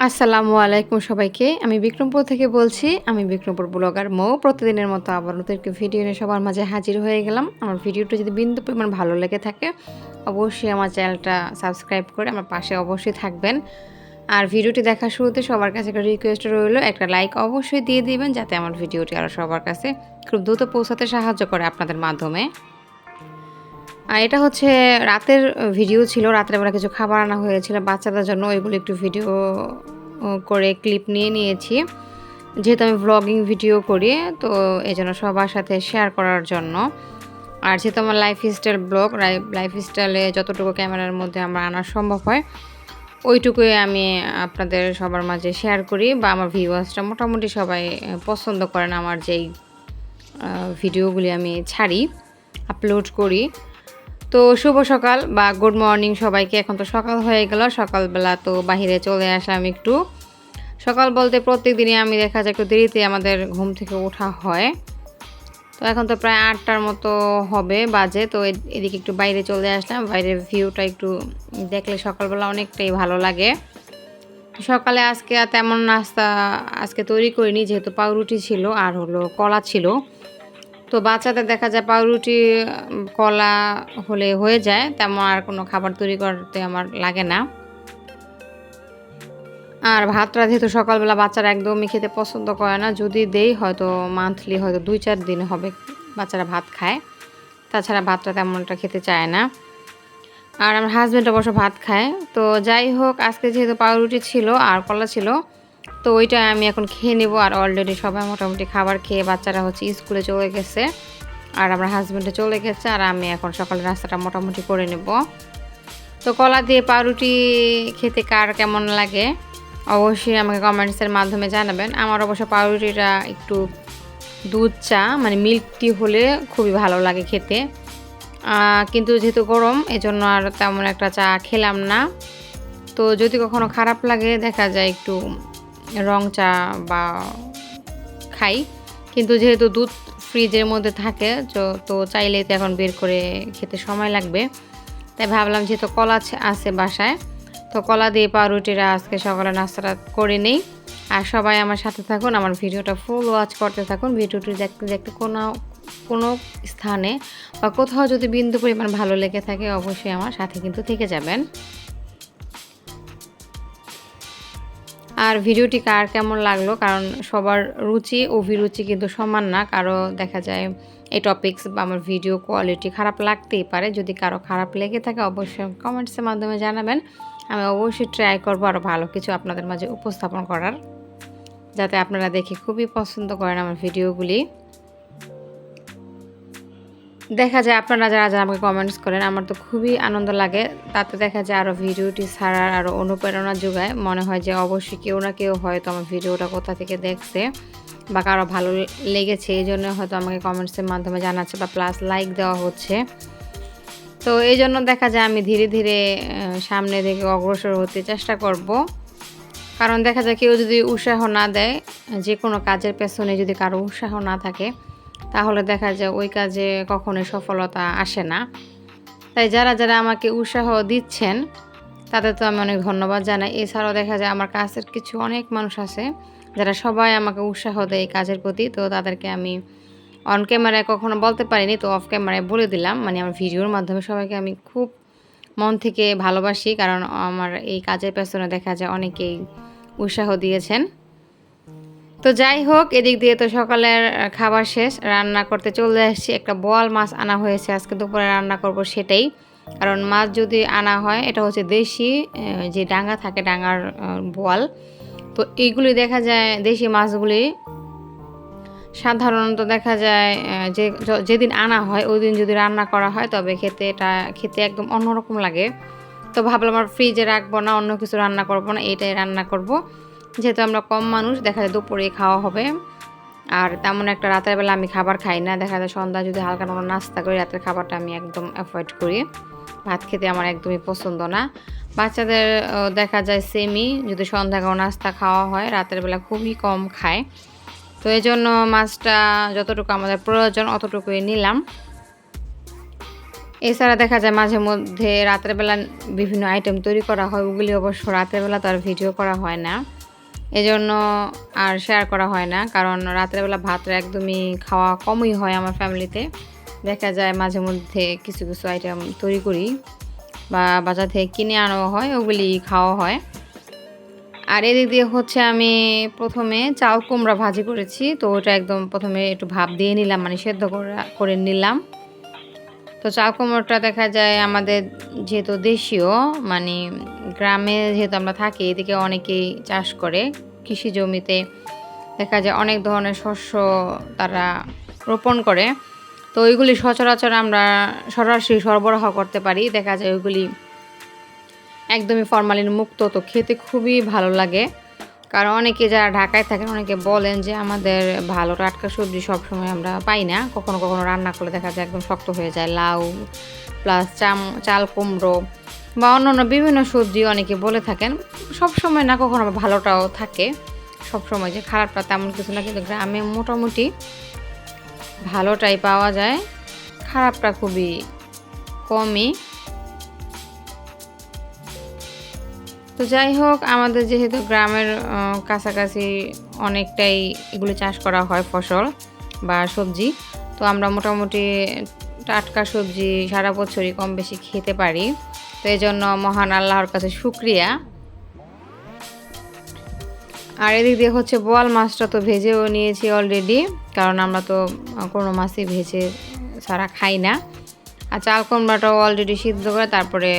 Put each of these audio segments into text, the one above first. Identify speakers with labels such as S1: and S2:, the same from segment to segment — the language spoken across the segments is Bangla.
S1: আসসালামু আলাইকুম সবাইকে। আমি বিক্রমপুর থেকে বলছি। আমি বিক্রমপুর ব্লগার মৌ। প্রতিদিনের মতো আবার নতুন একটি ভিডিও নিয়ে সবার মাঝে হাজির হয়ে গেলাম। আমার ভিডিওটা যদি বিন্দু পরিমাণ ভালো লেগে থাকে, অবশ্যই আমার চ্যানেলটা সাবস্ক্রাইব করে আমার পাশে অবশ্যই থাকবেন। আর ভিডিওটি দেখার শুরুতে সবার কাছে একটা রিকোয়েস্ট রইল, একটা লাইক অবশ্যই দিয়ে দিবেন যাতে আমার ভিডিওটি আরও সবার কাছে খুব দ্রুত পৌঁছাতে সাহায্য করে আপনাদের মাধ্যমে। আর এটা হচ্ছে রাতের ভিডিও ছিল। রাত্রে বেলা কিছু খাবার আনা হয়েছিল বাচ্চাদের জন্য। ওইগুলো একটু ভিডিও করে ক্লিপ নিয়ে নিয়েছি। যেহেতু আমি ভ্লগিং ভিডিও করি, তো এজন্য সবার সাথে শেয়ার করার জন্য। আর যেহেতু আমার লাইফস্টাইল ব্লগ, লাইফস্টাইলে যতটুকু ক্যামেরার মধ্যে আমার আনা সম্ভব হয়, ওইটুকুই আমি আপনাদের সবার মাঝে শেয়ার করি। বা আমার ভিউয়ার্সরা মোটামুটি সবাই পছন্দ করেন আমার যেই ভিডিওগুলি আমি ছাড়ি, আপলোড করি। তো শুভ সকাল বা গুড মর্নিং সবাইকে। এখন তো সকাল হয়ে গেল। সকালবেলা তো বাহিরে চলে আসলাম একটু। সকাল বলতে প্রত্যেক দিনই আমি দেখা যায় একটু দেরিতে আমাদের ঘুম থেকে ওঠা হয়। তো এখন তো প্রায় 8টার মতো হবে বাজে। তো এদিকে একটু বাইরে চলে আসলাম। বাইরের ভিউটা একটু দেখলে সকালবেলা অনেকটাই ভালো লাগে। সকালে আজকে তেমন নাস্তা তৈরি করিনি, যেহেতু পাউরুটি ছিল আর হলো কলা ছিল। তো বাচ্চাদের দেখা যায় পাউরুটি, কলা হলে হয়ে যায়, তেমন আর কোনো খাবার তৈরি করতে আমার লাগে না। আর ভাতটা যেহেতু সকালবেলা বাচ্চারা একদমই খেতে পছন্দ করে না, যদি দেই হয়তো মান্থলি হয়তো 2-4 দিন হবে বাচ্চারা ভাত খায়, তাছাড়া ভাতটা তেমন একটা খেতে চায় না। আর আমার হাজব্যান্ড অবশ্য ভাত খায়। তো যাই হোক, আজকে যেহেতু পাউরুটি ছিল আর কলা ছিল, তো ওইটা আমি এখন খেয়ে নেব। আর অলরেডি সবাই মোটামুটি খাবার খেয়ে বাচ্চারা হচ্ছে স্কুলে চলে গেছে, আর আমার হাজব্যান্ডে চলে গেছে, আর আমি এখন সকালের নাস্তাটা মোটামুটি করে নেব। তো কলা দিয়ে পাউরুটি খেতে কার কেমন লাগে অবশ্যই আমাকে কমেন্টসের মাধ্যমে জানাবেন। আমার অবশ্য পাউরুটিটা একটু দুধ চা মানে মিল্ক টি হলে খুবই ভালো লাগে খেতে। কিন্তু যেহেতু গরম, এজন্য আর তেমন একটা চা খেলাম না। তো যদি কখনো খারাপ লাগে দেখা যায় একটু রং চা বা খাই, কিন্তু যেহেতু দুধ ফ্রিজের মধ্যে থাকে, তো চাইলেই তো এখন বের করে খেতে সময় লাগবে। তাই ভাবলাম যেহেতু কলা আছে বাসায়, তো কলা দিয়ে পাউরুটিরা আজকে সকালে নাস্তাটা করে নেই। আর সবাই আমার সাথে থাকুন, আমার ভিডিওটা ফুল ওয়াচ করতে থাকুন। ভিডিওটি দেখতে দেখতে কোনো স্থানে বা কোথাও যদি বিন্দু পরিমাণ ভালো লেগে থাকে, অবশ্যই আমার সাথে কিন্তু থেকে যাবেন। আর ভিডিওটি কার কেমন লাগলো, কারণ সবার রুচি অভিরুচি কিন্তু সমান না। কারো দেখা যায় এই টপিকস বা আমার ভিডিও কোয়ালিটি খারাপ লাগতেই পারে। যদি কারো খারাপ লেগে থাকে অবশ্যই কমেন্টসের মাধ্যমে জানাবেন। আমি অবশ্যই ট্রাই করবো আরও ভালো কিছু আপনাদের মাঝে উপস্থাপন করার, যাতে আপনারা দেখে খুবই পছন্দ করেন আমার ভিডিওগুলি। দেখা যায় আপনারা যারা যারা আমাকে কমেন্টস করেন, আমার তো খুবই আনন্দ লাগে। তাতে দেখা যায় আরও ভিডিওটি ছাড়ার আরও অনুপ্রেরণা যোগায়। মনে হয় যে অবশ্যই কেউ না কেউ হয়তো আমার ভিডিওটা কোথা থেকে দেখছে বা কারো ভালো লেগেছে, এই জন্য হয়তো আমাকে কমেন্টসের মাধ্যমে জানাচ্ছে বা প্লাস লাইক দেওয়া হচ্ছে। তো এই জন্য দেখা যায় আমি ধীরে ধীরে সামনের দিকে অগ্রসর হতে চেষ্টা করব। কারণ দেখা যায় কেউ যদি উৎসাহ না দেয়, যে কোনো কাজের পেছনে যদি কারো উৎসাহ না থাকে, তাহলে দেখা যায় ওই কাজে কখনোই সফলতা আসে না। তাই যারা যারা আমাকে উৎসাহ দিচ্ছেন তাদের তো আমি অনেক ধন্যবাদ জানাই। এছাড়াও দেখা যায় আমার কাছের কিছু অনেক মানুষ আছে যারা সবাই আমাকে উৎসাহ দেয় এই কাজের প্রতি। তো তাদেরকে আমি অন ক্যামেরায় কখনো বলতে পারিনি, তো অফ ক্যামেরায় বলে দিলাম। মানে আমার ভিডিওর মাধ্যমে সবাইকে আমি খুব মন থেকে ভালোবাসি, কারণ আমার এই কাজের পেছনে দেখা যায় অনেকেই উৎসাহ দিয়েছেন। তো যাই হোক, এদিক দিয়ে তো সকালের খাবার শেষ, রান্না করতে চলে আসছি। একটা বোয়াল মাছ আনা হয়েছে, আজকে দুপুরে রান্না করব সেটাই। কারণ মাছ যদি আনা হয়, এটা হচ্ছে দেশি যে ডাঙা থাকে, ডাঙার বোয়াল। তো এইগুলি দেখা যায় দেশি মাছগুলি সাধারণত দেখা যায় যে যেদিন আনা হয় ওই দিন যদি রান্না করা হয়, তবে খেতে একদম অন্যরকম লাগে। তো ভাবলাম আর ফ্রিজে রাখবো না, অন্য কিছু রান্না করব না, এটাই রান্না করব। যেহেতু আমরা কম মানুষ, দেখা যায় দুপুরে খাওয়া হবে। আর তেমন একটা রাতের বেলা আমি খাবার খাই না। দেখা যায় সন্ধ্যা যদি হালকা কোনো নাস্তা করি, রাতের খাবারটা আমি একদম অ্যাভয়েড করি। ভাত খেতে আমার একদমই পছন্দ না। বাচ্চাদের দেখা যায় সেমই, যদি সন্ধ্যা কোনো নাস্তা খাওয়া হয়, রাতের বেলা খুবই কম খায়। তো এই জন্য মাছটা যতটুকু আমাদের প্রয়োজন অতটুকুই নিলাম। এছাড়া দেখা যায় মাঝে মধ্যে রাতের বেলা বিভিন্ন আইটেম তৈরি করা হয়, ওগুলি অবশ্য রাতের বেলা তো আর ভিডিও করা হয় না, এজন্য আর শেয়ার করা হয় না। কারণ রাতের বেলা ভাতটা একদমই খাওয়া কমই হয় আমার ফ্যামিলিতে। দেখা যায় মাঝে মধ্যে কিছু কিছু আইটেম তৈরি করি বা বাজার থেকে কিনে আনাও হয়, ওগুলি খাওয়া হয়। আর এদিক দিয়ে হচ্ছে আমি প্রথমে চাল কুমড়া ভাজি করেছি, তো ওটা একদম প্রথমে একটু ভাপ দিয়ে নিলাম, মানে সেদ্ধ করে নিলাম। তো চাল কুমড়োটা দেখা যায় আমাদের যেহেতু দেশীয়, মানে গ্রামে যেহেতু আমরা থাকি, এদিকে অনেকেই চাষ করে কৃষি জমিতে, দেখা যায় অনেক ধরনের শস্য তারা রোপণ করে। তো ওইগুলি সচরাচর আমরা সরাসরি সরবরাহ করতে পারি, দেখা যায় ওইগুলি একদমই ফরমালিন মুক্ত, তো খেতে খুবই ভালো লাগে। কারণ অনেকে যারা ঢাকায় থাকেন অনেকে বলেন যে আমাদের ভালো টাটকা সবজি সবসময় আমরা পাই না, কখনো কখনো রান্না করলে দেখা যায় একদম শক্ত হয়ে যায়। লাউ প্লাস চাল কুমড়ো বা অন্যান্য বিভিন্ন সবজি অনেকে বলে থাকেন, সবসময় না, কখনো ভালোটাও থাকে, সবসময় যে খারাপটা তেমন কিছু না, কিন্তু গ্রামে মোটামুটি ভালোটাই পাওয়া যায়, খারাপটা খুবই কমই। তো যাই হোক, আমাদের যেহেতু গ্রামের কাছাকাছি অনেকটাই এগুলো চাষ করা হয় ফসল বা সবজি, তো আমরা মোটামুটি টাটকা সবজি সারা বছরই কম বেশি খেতে পারি। তো এই জন্য মহান আল্লাহর কাছে শুকরিয়া। আর এদিক দিয়ে হচ্ছে বোয়াল মাছটা তো ভেজেও নিয়েছি অলরেডি, কারণ আমরা তো কোনো মাছই ভেজে ছাড়া খাই না। আর চাল কুমড়াটাও অলরেডি সিদ্ধ করে তারপরে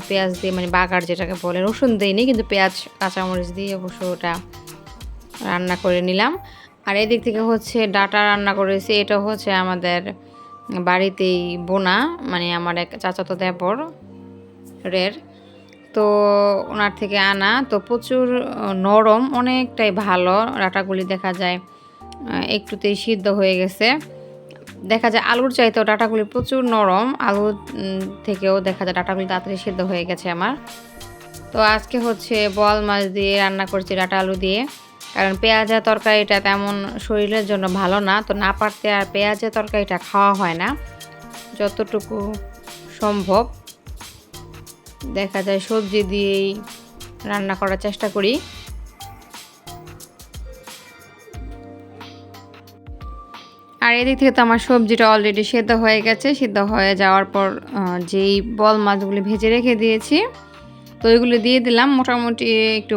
S1: পেঁয়াজ দিয়ে, মানে বাগার যেটাকে বলে, রসুন দিইনি কিন্তু পেঁয়াজ কাঁচামরিচ দিয়ে অবশ্য ওটা রান্না করে নিলাম। আর এদিক থেকে হচ্ছে ডাটা রান্না করেছি, এটা হচ্ছে আমাদের বাড়িতেই বোনা, মানে আমার এক চাচাতো দেবর রের, তো ওনার থেকে আনা, তো প্রচুর নরম, অনেকটাই ভালো ডাটাগুলি, দেখা যায় একটুতেই সিদ্ধ হয়ে গেছে। দেখা যায় আলুর চাইতেও ডাটাগুলি প্রচুর নরম, আলুর থেকেও দেখা যায় ডাটাগুলি তাড়াতাড়ি সিদ্ধ হয়ে গেছে আমার। তো আজকে হচ্ছে বোয়াল মাছ দিয়ে রান্না করছি ডাটা আলু দিয়ে, কারণ পেঁয়াজের তরকারিটা তেমন শরীরের জন্য ভালো না, তো না পারতে আর পেঁয়াজের তরকারিটা খাওয়া হয় না। যতটুকু সম্ভব দেখা যায় সবজি দিয়েই রান্না করার চেষ্টা করি। আর এদিক থেকে তো আমার সবজিটা অলরেডি সেদ্ধ হয়ে গেছে। সিদ্ধ হয়ে যাওয়ার পর যেই বল মাছগুলি ভেজে রেখে দিয়েছি, তো ওইগুলো দিয়ে দিলাম। মোটামুটি একটু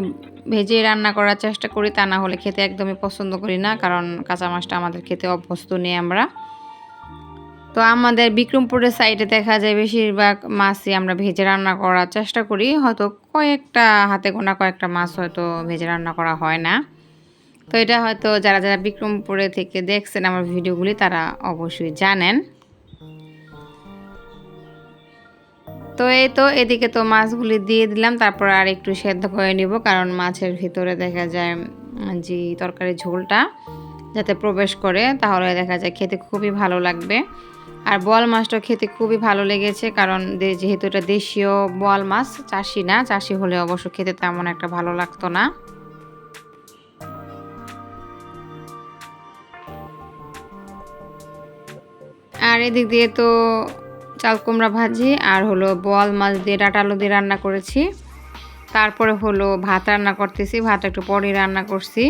S1: ভেজে রান্না করার চেষ্টা করি, তা না হলে খেতে একদমই পছন্দ করি না, কারণ কাঁচা মাছটা আমাদের খেতে অভ্যস্ত নেই আমরা। তো আমাদের বিক্রমপুরের সাইডে দেখা যায় বেশিরভাগ মাছই আমরা ভেজে রান্না করার চেষ্টা করি, হয়তো কয়েকটা হাতে গোনা কয়েকটা মাছ হয়তো ভেজে রান্না করা হয় না। তো এটা হয়তো যারা যারা বিক্রমপুরে থেকে দেখছেন আমার ভিডিওগুলি তারা অবশ্যই জানেন। তো এই তো এদিকে তো মাছগুলি দিয়ে দিলাম, তারপর আর একটু সেদ্ধ করে নিব, কারণ মাছের ভিতরে দেখা যায় যে তরকারি ঝোলটা যাতে প্রবেশ করে, তাহলে দেখা যায় খেতে খুবই ভালো লাগবে। আর বোয়াল মাছটা খেতে খুবই ভালো লেগেছে, কারণ যেহেতু এটা দেশীয় বোয়াল মাছ, চাষি না, চাষি হলে অবশ্য খেতে তেমন একটা ভালো লাগতো না। আর এদিক দিয়ে তো চাল কুমড়া ভাজি আর হলো বোয়াল মাছ দিয়ে ডাঁটা আলু দিয়ে রান্না করেছি। তারপরে হলো ভাত রান্না করতেছি, ভাত একটু পরে রান্না করছি।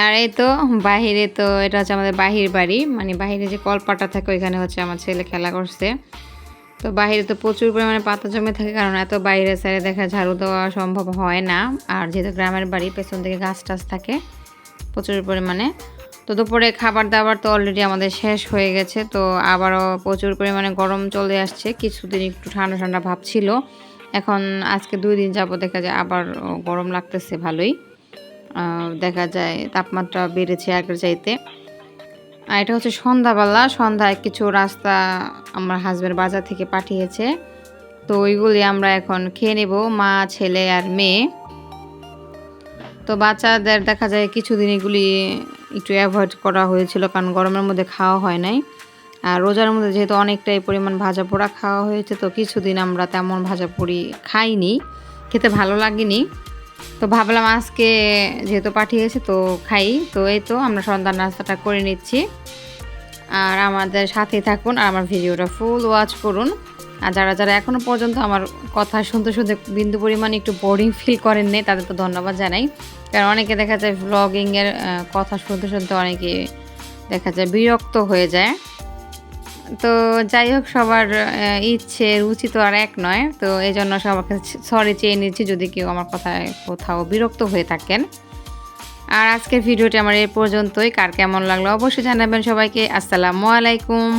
S1: আর এই তো বাহিরে, তো এটা হচ্ছে আমাদের বাহির বাড়ি, মানে বাহিরে যে কলপাটা থাকে ওইখানে হচ্ছে আমার ছেলে খেলা করছে। তো বাহিরে তো প্রচুর পরিমাণে পাতা জমে থাকে, কারণ এত বাইরে সাইডে দেখা ঝাড়ু দেওয়া সম্ভব হয় না। আর যেহেতু গ্রামের বাড়ি, পেছন থেকে গাছ টাছ থাকে প্রচুর পরিমাণে। তো দুপুরে খাবার দাবার তো অলরেডি আমাদের শেষ হয়ে গেছে, তো আবারও প্রচুর পরিমাণে গরম চলে আসছে। কিছুদিন একটু ঠান্ডা ঠান্ডা ভাব ছিল, এখন আজকে 2 দিন যাবো দেখা যায় আবার গরম লাগতেছে ভালোই। দেখা যায় তাপমাত্রা বেড়েছে আগের চাইতে। আর এটা হচ্ছে সন্ধ্যাবেলা, সন্ধ্যায় কিছু রাস্তা আমার হাজবেন্ড বাজার থেকে পাঠিয়েছে, তো ওইগুলি আমরা এখন খেয়ে নেব, মা ছেলে আর মেয়ে। তো বাচ্চাদের দেখা যায় কিছুদিন এগুলি একটু অ্যাভয়েড করা হয়েছিল, কারণ গরমের মধ্যে খাওয়া হয় নাই। আর রোজার মধ্যে যেহেতু অনেকটাই পরিমাণ ভাজা পোড়া খাওয়া হয়েছে, তো কিছুদিন আমরা তেমন ভাজা পুড়ি খাইনি, খেতে ভালো লাগেনি। তো ভাবলাম আজকে যেহেতু পাঠিয়েছে তো খাই। তো এই তো আমরা সন্ধ্যার নাস্তাটা করে নিচ্ছি। আর আমাদের সাথেই থাকুন আর আমার ভিডিওটা ফুল ওয়াচ করুন। আর যারা এখনও পর্যন্ত আমার কথা শুনতে বিন্দু পরিমাণ একটু বোরিং ফিল করেননি তাদের তো ধন্যবাদ জানাই। কারণ অনেকে দেখা যায় ভ্লগিংয়ের কথা শুনতে অনেকে দেখা যায় বিরক্ত হয়ে যায়। তো যাই হোক সবার ইচ্ছে রুচি তো আর এক নয়। তো এজন্য সবার কাছে সরি চেয়ে নিচ্ছি যদি কেউ আমার কথায় কোথাও বিরক্ত হয়ে থাকেন। আর আজকের ভিডিওটি আমার এই পর্যন্তই। কার কেমন লাগলো অবশ্যই জানাবেন সবাইকে। আসসালামু আলাইকুম।